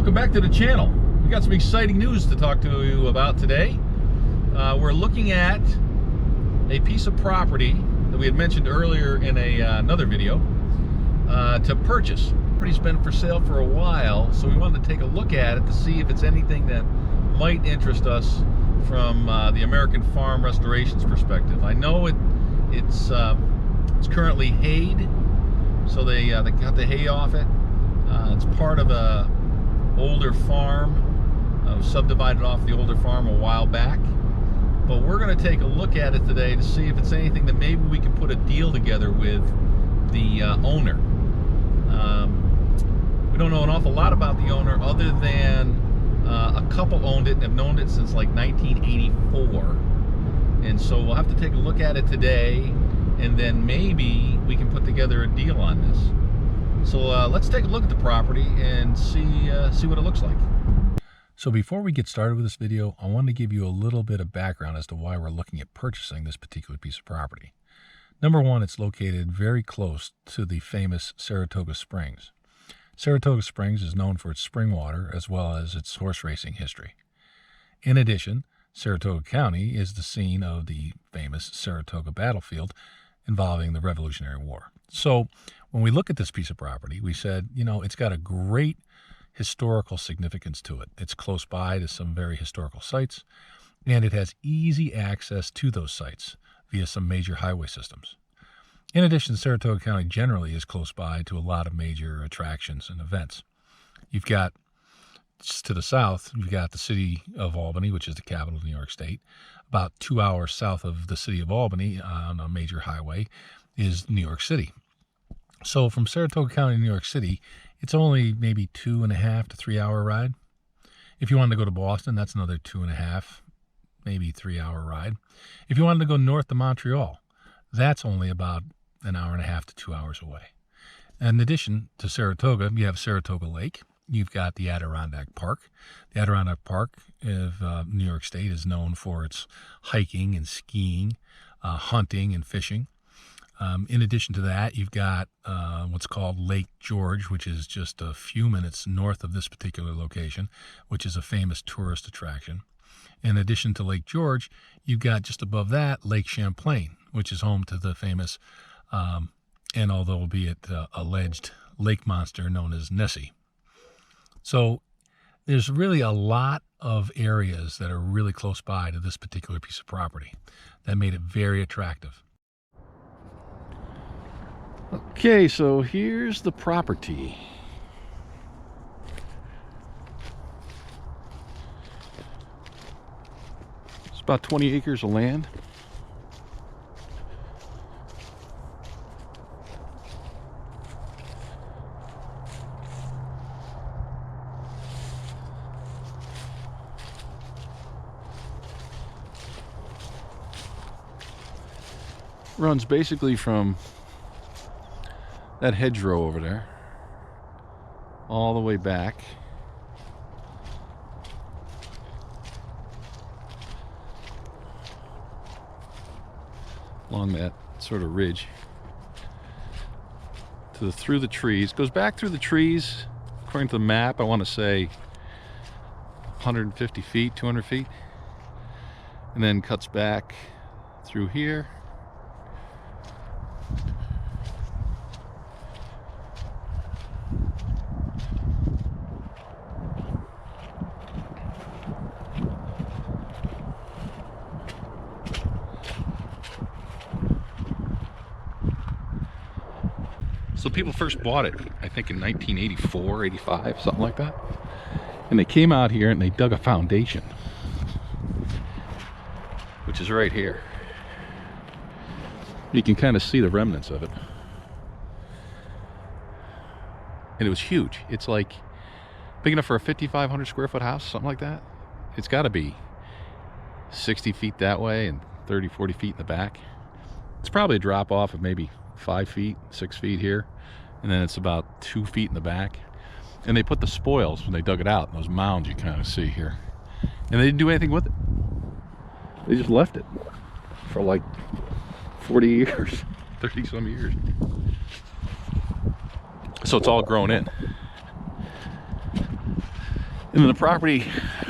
Welcome back to the channel. We got some exciting news to talk to you about today. We're looking at a piece of property that we had mentioned earlier in another video to purchase. Property's been for sale for a while, so we wanted to take a look at it to see if it's anything that might interest us from the American farm restorations perspective. I know it's currently hayed, so they got the hay off it. It's part of a older farm. Subdivided off the older farm a while back, but we're going to take a look at it today to see if it's anything that maybe we can put a deal together with the owner. We don't know an awful lot about the owner other than a couple owned it and have known it since like 1984, and so we'll have to take a look at it today, and then maybe we can put together a deal on this. So let's take a look at the property and see what it looks like. So before we get started with this video, I want to give you a little bit of background as to why we're looking at purchasing this particular piece of property. Number one, it's located very close to the famous Saratoga Springs. Saratoga Springs is known for its spring water as well as its horse racing history. In addition, Saratoga County is the scene of the famous Saratoga battlefield involving the Revolutionary War. So when we look at this piece of property, we said, you know, it's got a great historical significance to it. It's close by to some very historical sites, and it has easy access to those sites via some major highway systems. In addition, Saratoga County generally is close by to a lot of major attractions and events. You've got, just to the south, you've got the city of Albany, which is the capital of New York State. About 2 hours south of the city of Albany on a major highway is New York City. So from Saratoga County to New York City, it's only maybe 2.5 to 3 hour ride. If you wanted to go to Boston, that's another 2.5, maybe 3 hour ride. If you wanted to go north to Montreal, that's only about 1.5 to 2 hours away. In addition to Saratoga, you have Saratoga Lake. You've got the Adirondack Park. The Adirondack Park of New York State is known for its hiking and skiing, hunting and fishing. In addition to that, you've got what's called Lake George, which is just a few minutes north of this particular location, which is a famous tourist attraction. In addition to Lake George, you've got just above that Lake Champlain, which is home to the famous, and although albeit alleged, lake monster known as Nessie. So there's really a lot of areas that are really close by to this particular piece of property that made it very attractive. Okay, so here's the property. It's about 20 acres of land. Runs basically from that hedgerow over there all the way back along that sort of ridge to through the trees. Goes back through the trees, according to the map, I want to say 150 feet, 200 feet, and then cuts back through here. So people first bought it, I think in 1984, 85, something like that. And they came out here and they dug a foundation, which is right here. You can kind of see the remnants of it. And it was huge. It's like big enough for a 5,500 square foot house, something like that. It's got to be 60 feet that way and 30, 40 feet in the back. It's probably a drop off of maybe 5 feet, 6 feet here, and then it's about 2 feet in the back. And they put the spoils when they dug it out in those mounds you kind of see here, and they didn't do anything with it. They just left it for like 40 years, 30 some years. So it's all grown in. And then the property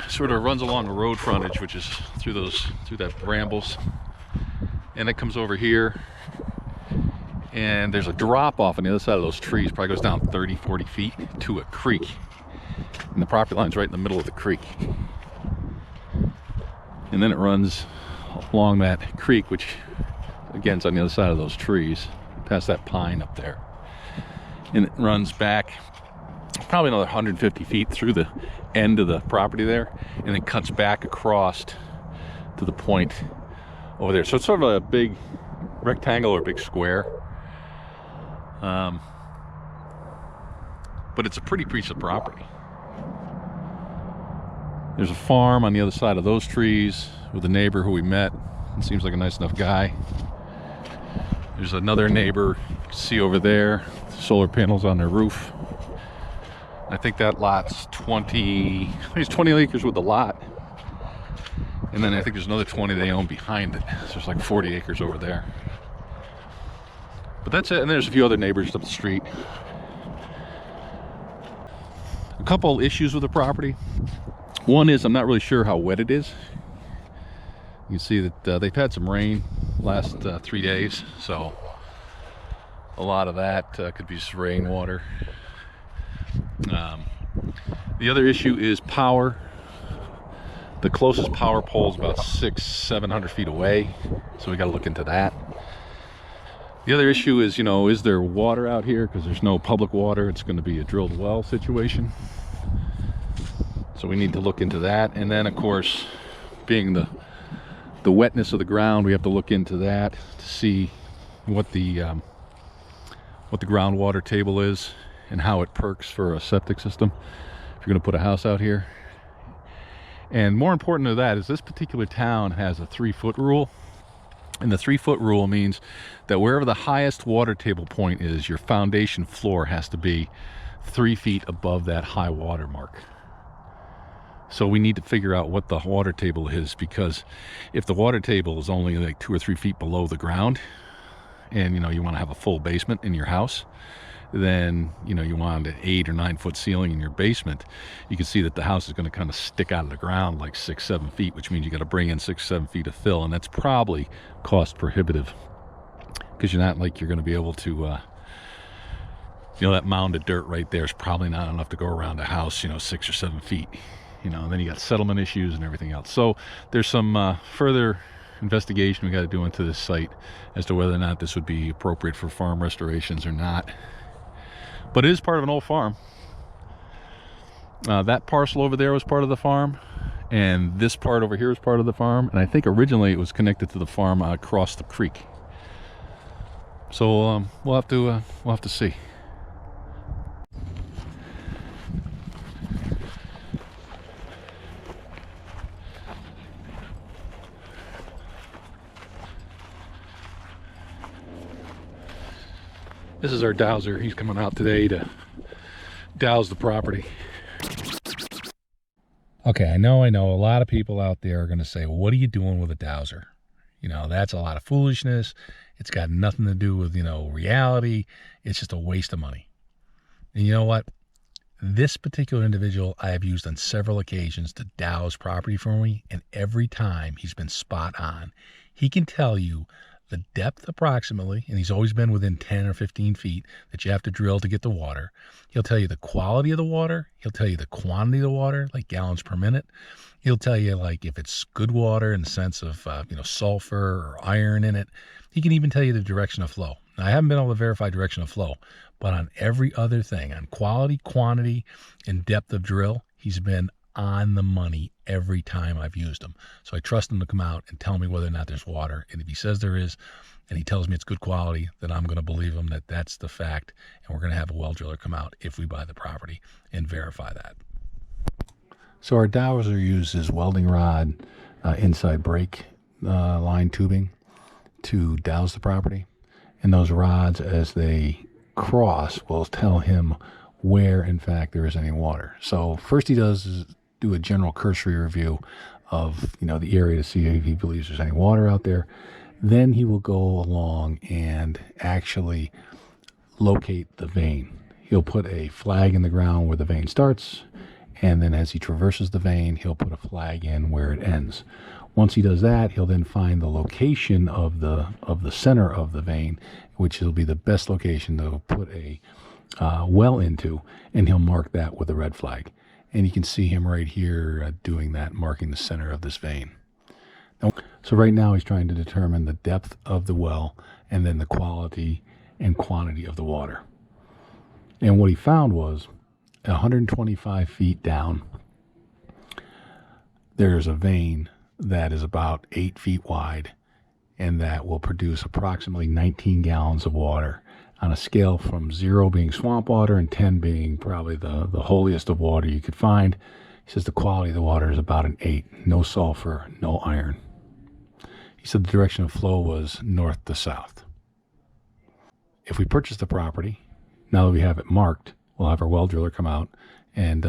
sort of runs along a road frontage, which is through that brambles, and it comes over here, and there's a drop off on the other side of those trees. Probably goes down 30-40 feet to a creek, and the property line's right in the middle of the creek. And then it runs along that creek, which again is on the other side of those trees, past that pine up there, and it runs back probably another 150 feet through the end of the property there, and then cuts back across to the point over there. So it's sort of a big rectangle or big square, but it's a pretty piece of property. There's a farm on the other side of those trees with a neighbor who we met. It seems like a nice enough guy. There's another neighbor you can see over there, solar panels on their roof. I think that lot's 20 acres with the lot. And then I think there's another 20 they own behind it. So there's like 40 acres over there. But that's it. And there's a few other neighbors up the street. A couple issues with the property. One is I'm not really sure how wet it is. You can see that they've had some rain last 3 days. So a lot of that could be just rainwater. The other issue is power. The closest power pole is about 600-700 feet away, so we got to look into that. The other issue is, you know, is there water out here? Because there's no public water. It's going to be a drilled well situation, so we need to look into that. And then, of course, being the wetness of the ground, we have to look into that to see what the groundwater table is and how it perks for a septic system if you're going to put a house out here. And more important to that is this particular town has a 3-foot rule, and the 3-foot rule means that wherever the highest water table point is, your foundation floor has to be 3 feet above that high water mark. So we need to figure out what the water table is, because if the water table is only like 2 or 3 feet below the ground, and you know you want to have a full basement in your house, then you know you want an 8 or 9 foot ceiling in your basement, you can see that the house is going to kind of stick out of the ground like 6-7 feet, which means you got to bring in 6-7 feet of fill, and that's probably cost prohibitive, because you're not like you're going to be able to you know, that mound of dirt right there is probably not enough to go around a house, you know, 6 or 7 feet, you know, and then you got settlement issues and everything else. So there's some further investigation we got to do into this site as to whether or not this would be appropriate for farm restorations or not. But it is part of an old farm. That parcel over there was part of the farm, and this part over here is part of the farm, and I think originally it was connected to the farm across the creek. So we'll have to see. This is our dowser. He's coming out today to douse the property. Okay, I know a lot of people out there are going to say, well, what are you doing with a dowser? You know, that's a lot of foolishness. It's got nothing to do with, you know, reality. It's just a waste of money. And you know what? This particular individual I have used on several occasions to douse property for me, and every time he's been spot on. He can tell you the depth approximately, and he's always been within 10 or 15 feet that you have to drill to get the water. He'll tell you the quality of the water. He'll tell you the quantity of the water, like gallons per minute. He'll tell you like if it's good water in the sense of you know, sulfur or iron in it. He can even tell you the direction of flow. Now, I haven't been able to verify direction of flow, but on every other thing, on quality, quantity, and depth of drill, he's been on the money every time I've used him. So I trust him to come out and tell me whether or not there's water. And if he says there is, and he tells me it's good quality, then I'm going to believe him that that's the fact. And we're going to have a well driller come out if we buy the property and verify that. So our dowser uses welding rod inside brake line tubing to douse the property. And those rods, as they cross, will tell him where in fact there is any water. So first he does is do a general cursory review of, you know, the area to see if he believes there's any water out there. Then he will go along and actually locate the vein. He'll put a flag in the ground where the vein starts and then as he traverses the vein, he'll put a flag in where it ends. Once he does that, he'll then find the location of the center of the vein, which will be the best location to put a well into, and he'll mark that with a red flag. And you can see him right here doing that, marking the center of this vein. So right now he's trying to determine the depth of the well and then the quality and quantity of the water. And what he found was 125 feet down, there's a vein that is about 8 feet wide, and that will produce approximately 19 gallons of water on a scale from 0 being swamp water and 10 being probably the holiest of water you could find. He says the quality of the water is about an 8, no sulfur, no iron. He said the direction of flow was north to south. If we purchase the property, now that we have it marked, we'll have our well driller come out and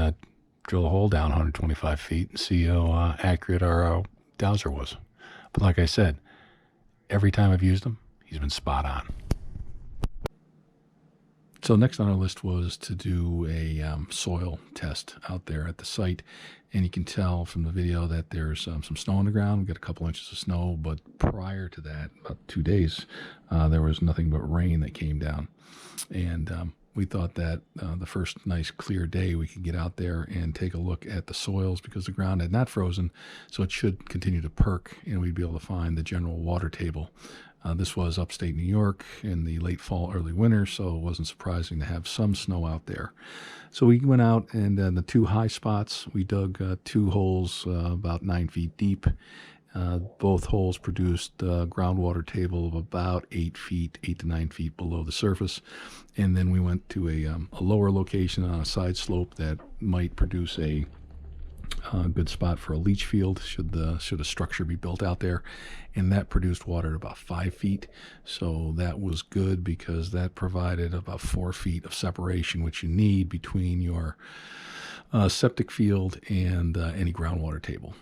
drill a hole down 125 feet and see how accurate our dowser was. But like I said, every time I've used him, he's been spot on. So next on our list was to do a soil test out there at the site. And you can tell from the video that there's some snow on the ground. We've got a couple inches of snow, but prior to that, about 2 days, there was nothing but rain that came down. And we thought that the first nice clear day we could get out there and take a look at the soils because the ground had not frozen, so it should continue to perk and we'd be able to find the general water table. This was upstate New York in the late fall, early winter, so it wasn't surprising to have some snow out there. So we went out and the 2 high spots, we dug 2 holes about 9 feet deep. Both holes produced a groundwater table of about 8 to 9 feet below the surface. And then we went to a lower location on a side slope that might produce a good spot for a leach field should a structure be built out there. And that produced water at about 5 feet. So that was good because that provided about 4 feet of separation, which you need between your septic field and any groundwater table.